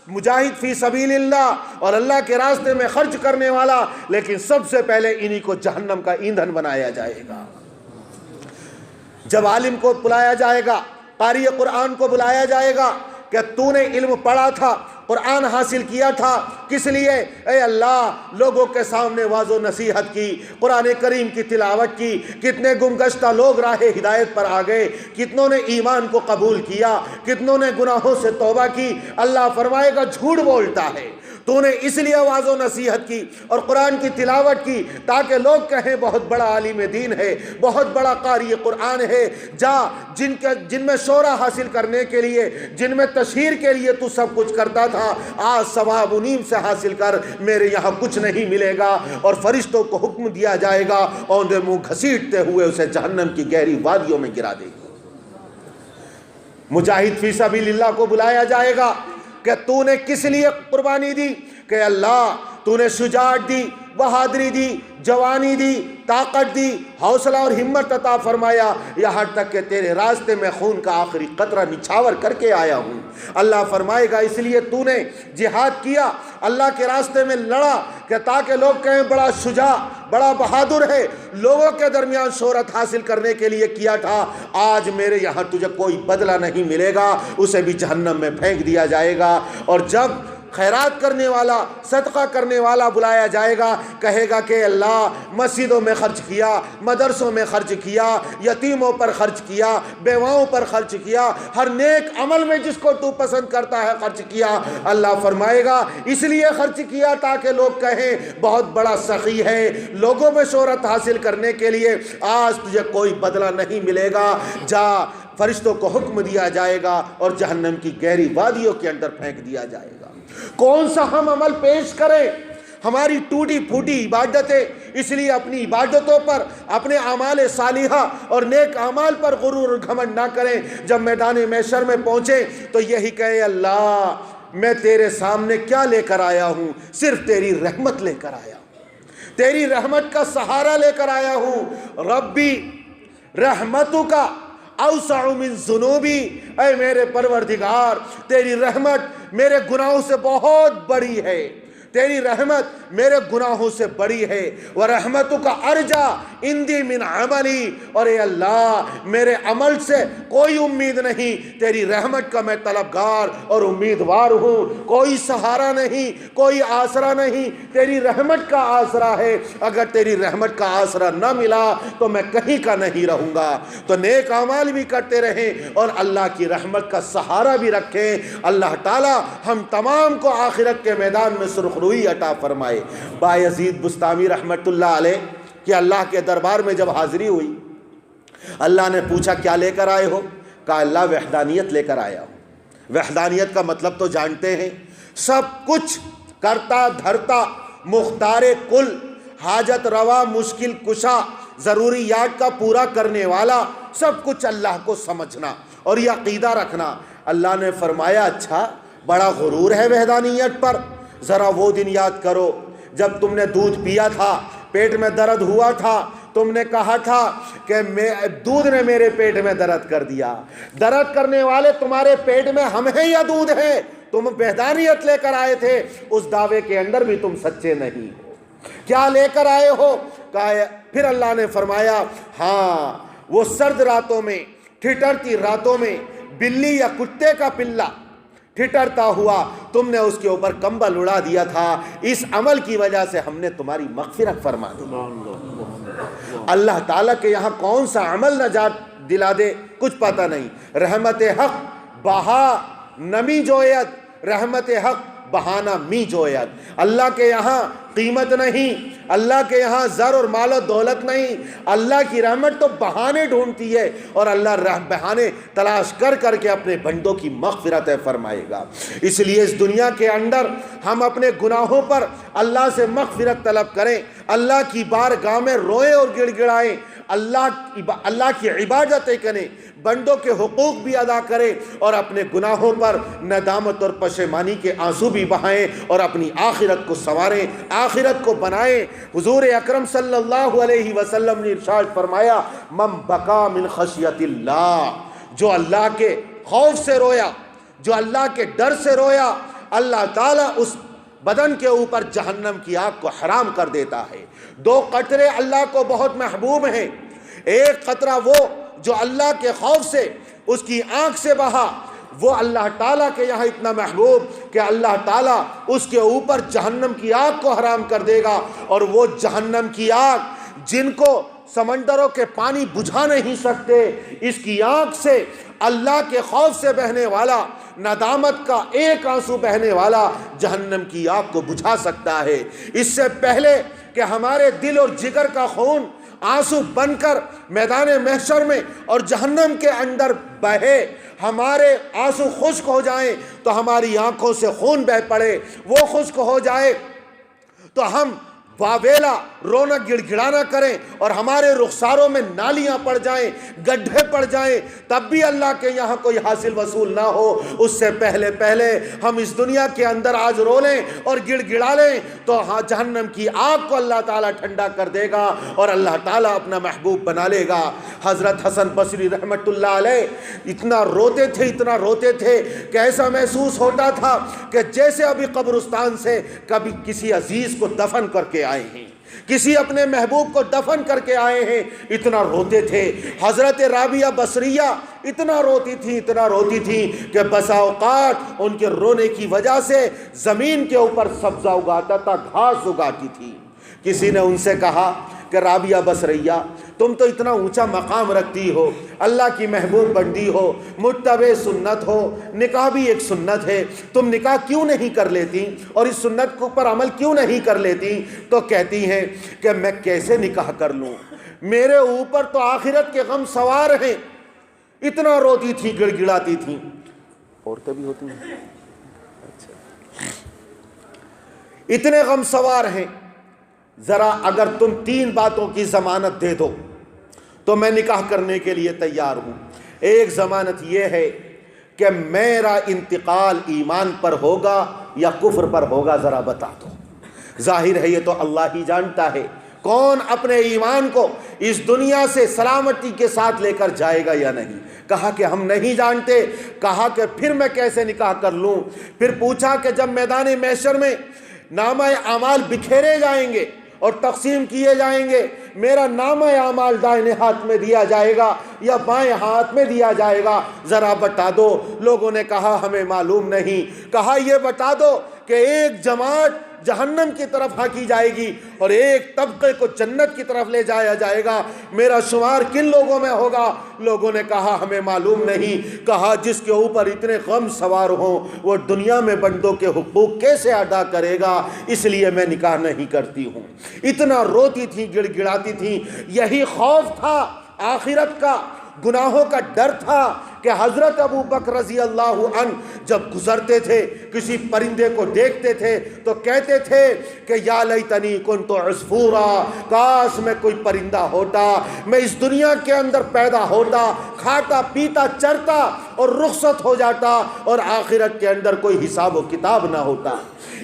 مجاہد فی سبیل اللہ، اور اللہ کے راستے میں خرچ کرنے والا۔ لیکن سب سے پہلے انہی کو جہنم کا ایندھن بنایا جائے گا۔ جب عالم کو بلایا جائے گا، قاری قرآن کو بلایا جائے گا کہ تو نے علم پڑھا تھا، قرآن حاصل کیا تھا، کس لیے؟ اے اللہ لوگوں کے سامنے واعظ و نصیحت کی، قرآن کریم کی تلاوت کی، کتنے گمگشتہ لوگ راہ ہدایت پر آ گئے، کتنوں نے ایمان کو قبول کیا، کتنوں نے گناہوں سے توبہ کی۔ اللہ فرمائے گا جھوٹ بولتا ہے، تو نے اس لیے واعظ و نصیحت کی اور قرآن کی تلاوت کی تاکہ لوگ کہیں بہت بڑا عالم دین ہے، بہت بڑا قاری قرآن ہے۔ جا جن میں شہرہ حاصل کرنے کے لیے، جن میں تشہیر کے لیے تو سب کچھ کرتا تھا، آج ثواب انہی سے حاصل کر، میرے یہاں کچھ نہیں ملے گا۔ اور فرشتوں کو حکم دیا جائے گا اور منہ گھسیٹتے ہوئے اسے جہنم کی گہری وادیوں میں گرا دے گا۔ مجاہد فی سبیل اللہ کو بلایا جائے گا کہ تو نے کس لیے قربانی دی؟ کہ اللہ تو نے شجاعت دی، بہادری دی، جوانی دی، طاقت دی، حوصلہ اور ہمت عطا فرمایا، یہاں تک کہ تیرے راستے میں خون کا آخری قطرہ نچھاور کر کے آیا ہوں۔ اللہ فرمائے گا اس لیے تو نے جہاد کیا، اللہ کے راستے میں لڑا کہ تاکہ لوگ کہیں بڑا شجاع، بڑا بہادر ہے، لوگوں کے درمیان شہرت حاصل کرنے کے لیے کیا تھا۔ آج میرے یہاں تجھے کوئی بدلہ نہیں ملے گا، اسے بھی جہنم میں پھینک دیا جائے گا۔ اور جب خیرات کرنے والا، صدقہ کرنے والا بلایا جائے گا، کہے گا کہ اللہ مسجدوں میں خرچ کیا، مدرسوں میں خرچ کیا، یتیموں پر خرچ کیا، بیواؤں پر خرچ کیا، ہر نیک عمل میں جس کو تو پسند کرتا ہے خرچ کیا۔ اللہ فرمائے گا اس لیے خرچ کیا تاکہ لوگ کہیں بہت بڑا سخی ہے، لوگوں میں شہرت حاصل کرنے کے لیے۔ آج تجھے کوئی بدلہ نہیں ملے گا، جا فرشتوں کو حکم دیا جائے گا اور جہنم کی گہری وادیوں کے اندر پھینک دیا جائے گا۔ کون سا ہم عمل پیش کریں؟ ہماری ٹوٹی پھوٹی عبادتیں، اس لیے اپنی عبادتوں پر، اپنے اعمال صالحہ اور نیک اعمال پر غرور اور گھمنڈ نہ کریں۔ جب میدان محشر میں پہنچے تو یہی کہے اللہ میں تیرے سامنے کیا لے کر آیا ہوں؟ صرف تیری رحمت لے کر آیا ہوں، تیری رحمت کا سہارا لے کر آیا ہوں۔ ربی رحمتوں کا اوسع من ذنوبی، اے میرے پروردگار تیری رحمت میرے گناہوں سے بہت بڑی ہے، تیری رحمت میرے گناہوں سے بڑی ہے۔ وَرَحْمَتُكَ أَرْجَى عِنْدِي مِنْ عَمَلِي، اور اے اللہ میرے عمل سے کوئی امید نہیں، تیری رحمت کا میں طلبگار اور امیدوار ہوں۔ کوئی سہارا نہیں، کوئی آسرا نہیں، تیری رحمت کا آسرا ہے۔ اگر تیری رحمت کا آسرا نہ ملا تو میں کہیں کا نہیں رہوں گا۔ تو نیک اعمال بھی کرتے رہیں اور اللہ کی رحمت کا سہارا بھی رکھیں۔ اللہ تعالی ہم تمام کو آخرت کے میدان میں سرخروئی عطا فرمائے۔ بایزید بستامی رحمت اللہ علیہ کہ اللہ کے دربار میں جب حاضری ہوئی، اللہ نے پوچھا کیا لے کر آئے ہو؟ کہا اللہ وحدانیت لے کر آیا ہوں۔ وحدانیت کا مطلب تو جانتے ہیں، سب کچھ کرتا دھرتا، مختار کل، حاجت روا، مشکل کشا، ضروریات کا پورا کرنے والا، سب کچھ اللہ کو سمجھنا اور یہ عقیدہ رکھنا۔ اللہ نے فرمایا اچھا بڑا غرور ہے وحدانیت پر، ذرا وہ دن یاد کرو جب تم نے دودھ پیا تھا، پیٹ میں درد ہوا تھا، تم نے کہا تھا کہ دودھ نے میرے پیٹ میں درد کر دیا۔ درد کرنے والے تمہارے پیٹ میں ہم ہیں یا دودھ ہے؟ تم وحدانیت لے کر آئے تھے، اس دعوے کے اندر بھی تم سچے نہیں ہو۔ کیا لے کر آئے ہو؟ پھر اللہ نے فرمایا ہاں وہ سرد راتوں میں، ٹھٹرتی راتوں میں بلی یا کتے کا پلہ ٹھٹرتا ہوا تم نے اس کے اوپر کمبل اڑا دیا تھا، اس عمل کی وجہ سے ہم نے تمہاری مغفرت فرما دی۔ اللہ تعالیٰ کے یہاں کون سا عمل نجات دلا دے کچھ پتہ نہیں۔ رحمت حق بہا نمی جویت، رحمت حق بہانہ می جویت۔ اللہ کے یہاں قیمت نہیں، اللہ کے یہاں زر اور مال و دولت نہیں، اللہ کی رحمت تو بہانے ڈھونڈتی ہے اور اللہ بہانے تلاش کر کر کے اپنے بندوں کی مغفرت فرمائے گا۔ اس لیے اس دنیا کے اندر ہم اپنے گناہوں پر اللہ سے مغفرت طلب کریں، اللہ کی بارگاہ میں روئیں اور گڑ گڑائیں، اللہ کی عبادتیں کریں، بندوں کے حقوق بھی ادا کریں اور اپنے گناہوں پر ندامت اور پشیمانی کے آنسو بھی بہائیں اور اپنی آخرت کو سنواریں، آخرت کو بنائیں۔ حضور اکرم صلی اللہ علیہ وسلم نے ارشاد فرمایا من بکا من خشیت اللہ، جو اللہ کے خوف سے رویا، جو اللہ کے ڈر سے رویا، اللہ تعالیٰ اس بدن کے اوپر جہنم کی آگ کو حرام کر دیتا ہے۔ دو قطرے اللہ کو بہت محبوب ہیں، ایک قطرہ وہ جو اللہ کے خوف سے اس کی آنکھ سے بہا، وہ اللہ تعالیٰ کے یہاں اتنا محبوب کہ اللہ تعالیٰ اس کے اوپر جہنم کی آگ کو حرام کر دے گا۔ اور وہ جہنم کی آگ جن کو سمندروں کے پانی بجھا نہیں سکتے، اس کی آنکھ سے اللہ کے خوف سے بہنے والا، ندامت کا ایک آنسو بہنے والا جہنم کی آگ کو بجھا سکتا ہے۔ اس سے پہلے کہ ہمارے دل اور جگر کا خون آنسو بن کر میدان محشر میں اور جہنم کے اندر بہے، ہمارے آنسو خشک ہو جائیں تو ہماری آنکھوں سے خون بہ پڑے، وہ خشک ہو جائے تو ہم واویلا رونا گڑ گڑانا کریں اور ہمارے رخساروں میں نالیاں پڑ جائیں، گڈھے پڑ جائیں، تب بھی اللہ کے یہاں کوئی حاصل وصول نہ ہو۔ اس سے پہلے ہم اس دنیا کے اندر آج رو لیں اور گڑ گڑا لیں تو جہنم کی آگ کو اللہ تعالیٰ ٹھنڈا کر دے گا اور اللہ تعالیٰ اپنا محبوب بنا لے گا۔ حضرت حسن بصری رحمت اللہ علیہ اتنا روتے تھے کہ ایسا محسوس ہوتا تھا کہ جیسے ابھی قبرستان سے کبھی کسی عزیز کو دفن کر کے آئے ہیں، کسی اپنے محبوب کو دفن کر کے آئے ہیں، اتنا روتے تھے۔ حضرت رابعہ بصریہ اتنا روتی تھی کہ بسا اوقات ان کے رونے کی وجہ سے زمین کے اوپر سبزہ اگاتا تھا، گھاس اگاتی تھی۔ کسی نے ان سے کہا کہ رابعہ بصریہ تم تو اتنا اونچا مقام رکھتی ہو، اللہ کی محبوب بندی ہو، متبع سنت ہو، نکاح بھی ایک سنت ہے، تم نکاح کیوں نہیں کر لیتی اور اس سنت کے اوپر عمل کیوں نہیں کر لیتی؟ تو کہتی ہیں کہ میں کیسے نکاح کر لوں، میرے اوپر تو آخرت کے غم سوار ہیں۔ اتنا روتی تھی، گڑ گڑاتی تھیں۔ عورتیں بھی ہوتی ہیں، اتنے غم سوار ہیں۔ ذرا اگر تم 3 باتوں کی ضمانت دے دو تو میں نکاح کرنے کے لیے تیار ہوں۔ ایک ضمانت یہ ہے کہ میرا انتقال ایمان پر ہوگا یا کفر پر ہوگا، ذرا بتا دو۔ ظاہر ہے یہ تو اللہ ہی جانتا ہے کون اپنے ایمان کو اس دنیا سے سلامتی کے ساتھ لے کر جائے گا یا نہیں۔ کہا کہ ہم نہیں جانتے۔ کہا کہ پھر میں کیسے نکاح کر لوں؟ پھر پوچھا کہ جب میدان محشر میں نامہ اعمال بکھیرے جائیں گے اور تقسیم کیے جائیں گے، میرا نامہ اعمال دائیں ہاتھ میں دیا جائے گا یا بائیں ہاتھ میں دیا جائے گا، ذرا بتا دو۔ لوگوں نے کہا ہمیں معلوم نہیں۔ کہا یہ بتا دو کہ ایک جماعت جہنم کی طرف ہانکی جائے گی اور ایک طبقے کو جنت کی طرف لے جایا جائے گا، میرا شمار کن لوگوں میں ہوگا؟ لوگوں نے کہا ہمیں معلوم نہیں۔ کہا جس کے اوپر اتنے غم سوار ہوں وہ دنیا میں بندوں کے حقوق کیسے ادا کرے گا؟ اس لیے میں نکاح نہیں کرتی ہوں۔ اتنا روتی تھی، گڑ گڑاتی تھی۔ یہی خوف تھا آخرت کا، گناہوں کا ڈر تھا کہ حضرت ابو بکر رضی اللہ عنہ جب گزرتے تھے، کسی پرندے کو دیکھتے تھے تو کہتے تھے کہ یا لیتنی کنت عصفورا، کاش میں کوئی پرندہ ہوتا، میں اس دنیا کے اندر پیدا ہوتا، کھاتا پیتا چرتا اور رخصت ہو جاتا اور آخرت کے اندر کوئی حساب و کتاب نہ ہوتا۔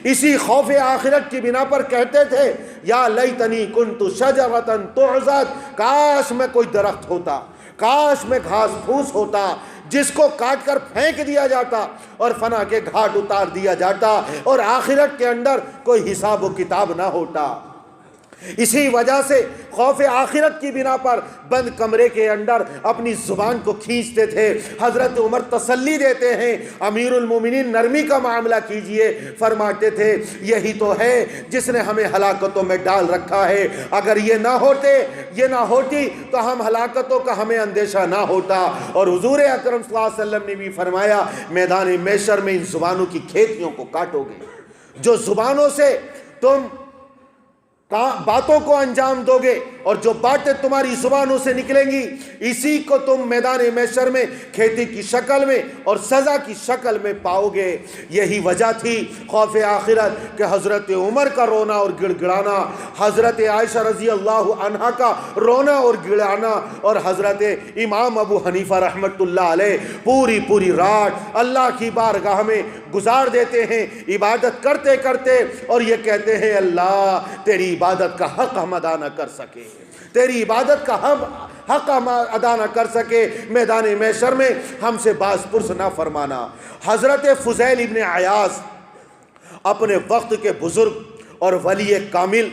اسی خوف آخرت کی بنا پر کہتے تھے یا لیتنی کنت شجرۃ تعضد، کاش میں کوئی درخت ہوتا، کاش میں گھاس پھوس ہوتا جس کو کاٹ کر پھینک دیا جاتا اور فنا کے گھاٹ اتار دیا جاتا اور آخرت کے اندر کوئی حساب و کتاب نہ ہوتا۔ اسی وجہ سے خوف آخرت کی بنا پر بند کمرے کے اندر اپنی زبان کو کھینچتے تھے۔ حضرت عمر تسلی دیتے ہیں، امیر المومنین نرمی کا معاملہ کیجئے، فرماتے تھے یہی تو ہے جس نے ہمیں ہلاکتوں میں ڈال رکھا ہے، اگر یہ نہ ہوتی تو ہم ہلاکتوں کا ہمیں اندیشہ نہ ہوتا۔ اور حضور اکرم صلی اللہ علیہ وسلم نے بھی فرمایا میدان محشر میں ان زبانوں کی کھیتیوں کو کاٹو گے، جو زبانوں سے تم باتوں کو انجام دو گے اور جو باتیں تمہاری زبانوں سے نکلیں گی اسی کو تم میدان محشر میں کھیتی کی شکل میں اور سزا کی شکل میں پاؤ گے۔ یہی وجہ تھی خوف آخرت کہ حضرت عمر کا رونا اور گڑ گڑانا، حضرت عائشہ رضی اللہ عنہا کا رونا اور گڑانا، اور حضرت امام ابو حنیفہ رحمت اللہ علیہ پوری رات اللہ کی بارگاہ میں گزار دیتے ہیں عبادت کرتے کرتے اور یہ کہتے ہیں اللہ تیری عبادت کا حق ہم ادا نہ کر سکے، تیری عبادت کا حق ہم ادا نہ کر سکے، میدان محشر میں ہم سے باز پرس نہ فرمانا۔ حضرت فضیل ابن عیاض اپنے وقت کے بزرگ اور ولی کامل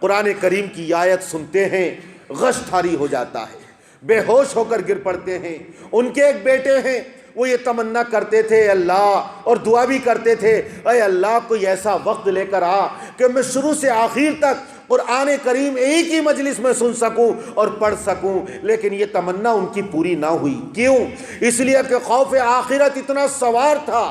قرآن کریم کی آیت سنتے ہیں، غش طاری ہو جاتا ہے، بے ہوش ہو کر گر پڑتے ہیں۔ ان کے ایک بیٹے ہیں، وہ یہ تمنا کرتے تھے اللہ، اور دعا بھی کرتے تھے اے اللہ کوئی ایسا وقت لے کر آ کہ میں شروع سے آخر تک قرآن کریم ایک ہی مجلس میں سن سکوں اور پڑھ سکوں، لیکن یہ تمنا ان کی پوری نہ ہوئی۔ کیوں؟ اس لیے کہ خوف آخرت اتنا سوار تھا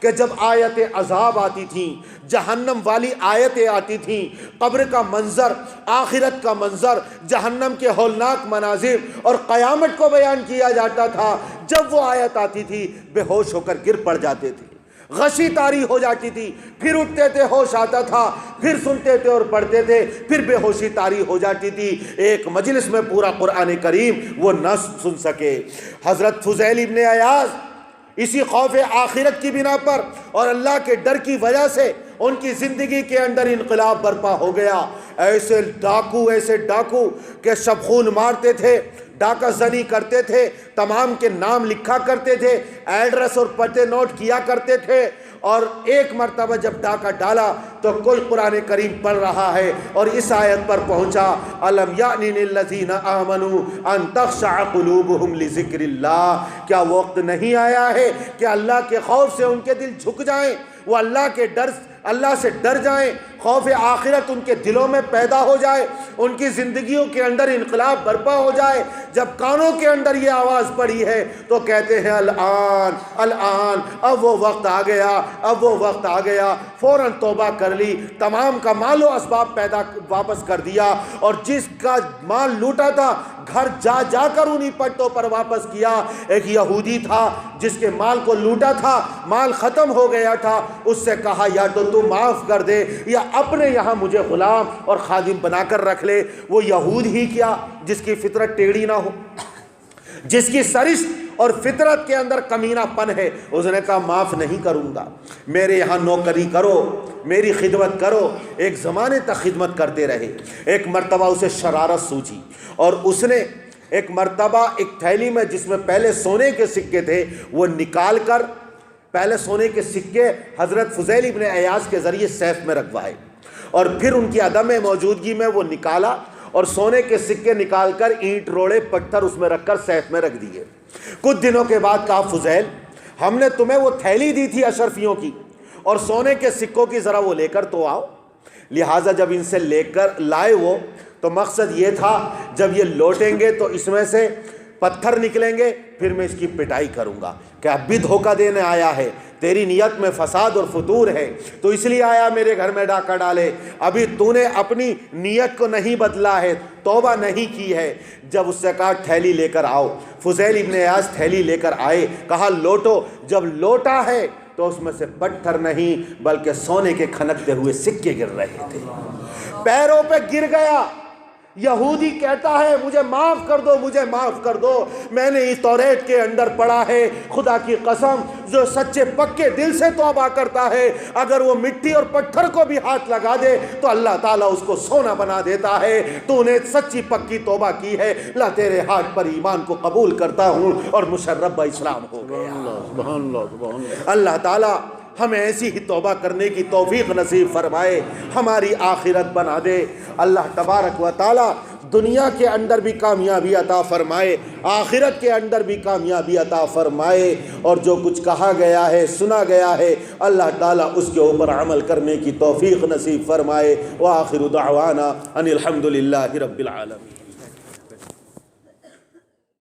کہ جب آیت عذاب آتی تھیں، جہنم والی آیتیں آتی تھیں، قبر کا منظر، آخرت کا منظر، جہنم کے ہولناک مناظر اور قیامت کو بیان کیا جاتا تھا، جب وہ آیت آتی تھی بے ہوش ہو کر گر پڑ جاتے تھے، غشی طاری ہو جاتی تھی، پھر اٹھتے تھے، ہوش آتا تھا، پھر سنتے تھے اور پڑھتے تھے، پھر بے ہوشی طاری ہو جاتی تھی، ایک مجلس میں پورا قرآن کریم وہ نہ سن سکے۔ حضرت فضیل ابن عیاض اسی خوف آخرت کی بنا پر اور اللہ کے ڈر کی وجہ سے ان کی زندگی کے اندر انقلاب برپا ہو گیا۔ ایسے ڈاکو کہ شب خون مارتے تھے، ڈاکہ زنی کرتے تھے، تمام کے نام لکھا کرتے تھے، ایڈریس اور پتے نوٹ کیا کرتے تھے، اور ایک مرتبہ جب ڈاکہ ڈالا تو کوئی قرآن کریم پڑھ رہا ہے اور اس آیت پر پہنچا، الم یأن للذین آمنوا ان تخشع قلوبہم لذکر اللہ، کیا وقت نہیں آیا ہے کہ اللہ کے خوف سے ان کے دل جھک جائیں، وہ اللہ سے ڈر جائیں، خوف آخرت ان کے دلوں میں پیدا ہو جائے، ان کی زندگیوں کے اندر انقلاب برپا ہو جائے۔ جب کانوں کے اندر یہ آواز پڑی ہے تو کہتے ہیں الآن اب وہ وقت آ گیا، فوراً توبہ کر لی، تمام کا مال و اسباب واپس کر دیا، اور جس کا مال لوٹا تھا گھر جا کر انہی پٹوں پر واپس کیا۔ ایک یہودی تھا جس کے مال کو لوٹا تھا، مال ختم ہو گیا تھا، اس سے کہا یا تو معاف کر دے یا اپنے یہاں مجھے غلام اور خادم بنا کر رکھ لے۔ وہ یہود ہی کیا جس کی فطرت ٹیڑھی نہ ہو، جس کی سرشت اور فطرت کے اندر کمینہ پن ہے، اس نے کہا معاف نہیں کروں گا، میرے یہاں نوکری کرو، میری خدمت کرو۔ ایک زمانے تک خدمت کرتے رہے، ایک مرتبہ اسے شرارت سوچی اور اس نے ایک مرتبہ ایک تھیلی میں جس میں پہلے سونے کے سکے تھے وہ نکال کر پہلے سونے کے سکے حضرت فضیل ابن عیاض کے ذریعے سیف میں رکھوائے، اور پھر ان کی عدم موجودگی میں وہ نکالا اور سونے کے سکے نکال کر اینٹ روڑے پتھر اس میں رکھ کر سیف میں رکھ دیے۔ کچھ دنوں کے بعد کہا فضیل ہم نے تمہیں وہ تھیلی دی تھی اشرفیوں کی اور سونے کے سکوں کی، ذرا وہ لے کر تو آؤ۔ لہٰذا جب ان سے لے کر لائے وہ، تو مقصد یہ تھا جب یہ لوٹیں گے تو اس میں سے پتھر نکلیں گے، پھر میں اس کی پٹائی کروں گا کہ اب بھی دھوکہ دینے آیا ہے، تیری نیت میں فساد اور فتور ہے، تو اس لیے آیا میرے گھر میں ڈاکہ ڈالے، ابھی تو نے اپنی نیت کو نہیں بدلا ہے، توبہ نہیں کی ہے۔ جب اس سے کہا تھیلی لے کر آؤ، فضیل ابن عیاض تھیلی لے کر آئے، کہا لوٹو۔ جب لوٹا ہے تو اس میں سے پتھر نہیں بلکہ سونے کے کھنکتے ہوئے سکے گر رہے تھے، پیروں پہ گر گیا۔ یہودی کہتا ہے مجھے معاف کر دو، مجھے معاف کر دو، میں نے اس توریت کے اندر پڑھا ہے، خدا کی قسم جو سچے پکے دل سے توبہ کرتا ہے اگر وہ مٹی اور پتھر کو بھی ہاتھ لگا دے تو اللہ تعالیٰ اس کو سونا بنا دیتا ہے۔ تو نے سچی پکی توبہ کی ہے، لا تیرے ہاتھ پر ایمان کو قبول کرتا ہوں اور مشرب اسلام ہو گیا۔ اللہ تعالیٰ ہمیں ایسی ہی توبہ کرنے کی توفیق نصیب فرمائے، ہماری آخرت بنا دے۔ اللہ تبارک و تعالی دنیا کے اندر بھی کامیابی عطا فرمائے، آخرت کے اندر بھی کامیابی عطا فرمائے، اور جو کچھ کہا گیا ہے سنا گیا ہے اللہ تعالیٰ اس کے اوپر عمل کرنے کی توفیق نصیب فرمائے۔ وآخر دعوانا ان الحمد للہ رب العالمین۔